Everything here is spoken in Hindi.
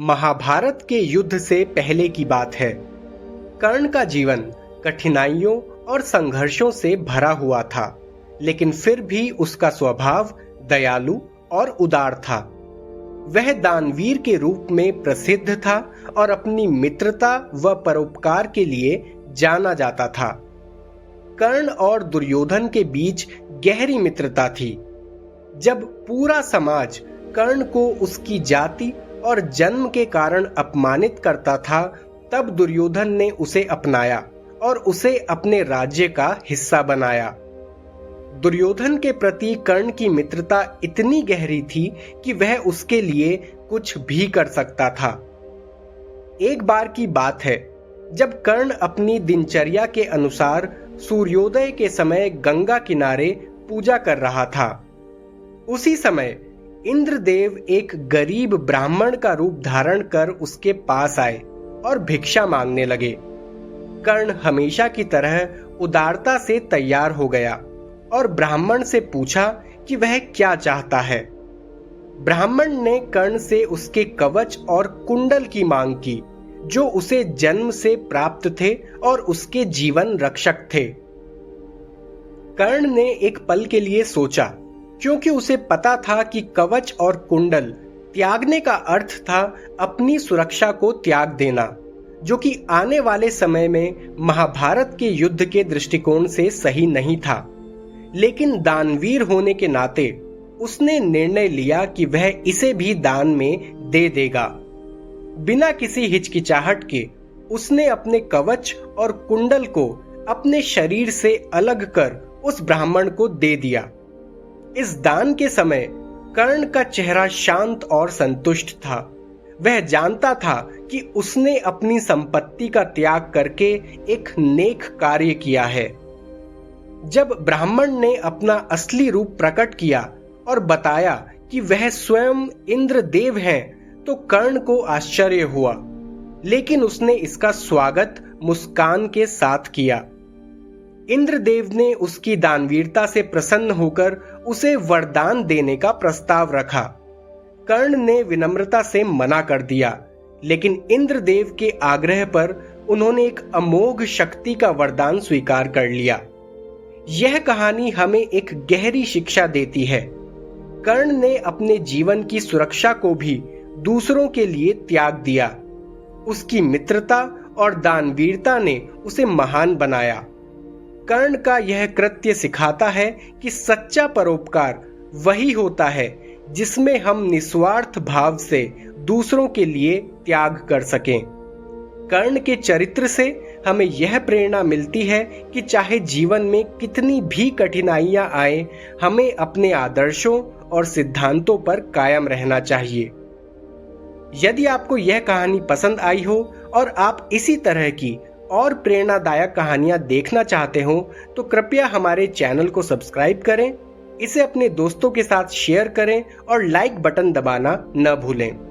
महाभारत के युद्ध से पहले की बात है। कर्ण का जीवन कठिनाइयों और संघर्षों से भरा हुआ था, लेकिन फिर भी उसका स्वभाव दयालु और उदार था। वह दानवीर के रूप में प्रसिद्ध था और अपनी मित्रता व परोपकार के लिए जाना जाता था। कर्ण और दुर्योधन के बीच गहरी मित्रता थी। जब पूरा समाज कर्ण को उसकी जाति और जन्म के कारण अपमानित करता था, तब दुर्योधन ने उसे अपनाया और उसे अपने राज्य का हिस्सा बनाया। दुर्योधन के प्रति कर्ण की मित्रता इतनी गहरी थी कि वह उसके लिए कुछ भी कर सकता था। एक बार की बात है, जब कर्ण अपनी दिनचर्या के अनुसार सूर्योदय के समय गंगा किनारे पूजा कर रहा था। उसी समय इंद्रदेव एक गरीब ब्राह्मण का रूप धारण कर उसके पास आए और भिक्षा मांगने लगे। कर्ण हमेशा की तरह उदारता से तैयार हो गया और ब्राह्मण से पूछा कि वह क्या चाहता है। ब्राह्मण ने कर्ण से उसके कवच और कुंडल की मांग की, जो उसे जन्म से प्राप्त थे और उसके जीवन रक्षक थे। कर्ण ने एक पल के लिए सोचा, क्योंकि उसे पता था कि कवच और कुंडल त्यागने का अर्थ था अपनी सुरक्षा को त्याग देना, जो कि आने वाले समय में महाभारत के युद्ध के दृष्टिकोण से सही नहीं था। लेकिन दानवीर होने के नाते उसने निर्णय लिया कि वह इसे भी दान में दे देगा। बिना किसी हिचकिचाहट के उसने अपने कवच और कुंडल को अपने शरीर से अलग कर उस ब्राह्मण को दे दिया। इस दान के समय कर्ण का चेहरा शांत और संतुष्ट था। वह जानता था कि उसने अपनी संपत्ति का त्याग करके एक नेक कार्य किया है। जब ब्राह्मण ने अपना असली रूप प्रकट किया और बताया कि वह स्वयं इंद्रदेव हैं, तो कर्ण को आश्चर्य हुआ, लेकिन उसने इसका स्वागत मुस्कान के साथ किया। इंद्रदेव ने उसकी दानवीरता से प्रसन्न होकर उसे वरदान देने का प्रस्ताव रखा। कर्ण ने विनम्रता से मना कर दिया, लेकिन इंद्रदेव के आग्रह पर उन्होंने एक अमोघ शक्ति का वरदान स्वीकार कर लिया। यह कहानी हमें एक गहरी शिक्षा देती है। कर्ण ने अपने जीवन की सुरक्षा को भी दूसरों के लिए त्याग दिया। उसकी मित्रता और दानवीरता ने उसे महान बनाया। कर्ण का यह कृत्य सिखाता है कि सच्चा परोपकार वही होता है जिसमें हम निस्वार्थ भाव से दूसरों के लिए त्याग कर सकें। कर्ण के चरित्र से हमें यह प्रेरणा मिलती है कि चाहे जीवन में कितनी भी कठिनाइयां आए, हमें अपने आदर्शों और सिद्धांतों पर कायम रहना चाहिए। यदि आपको यह कहानी पसंद आई हो और आप इसी तरह की और प्रेरणादायक कहानियां देखना चाहते हो, तो कृपया हमारे चैनल को सब्सक्राइब करें, इसे अपने दोस्तों के साथ शेयर करें और लाइक बटन दबाना न भूलें।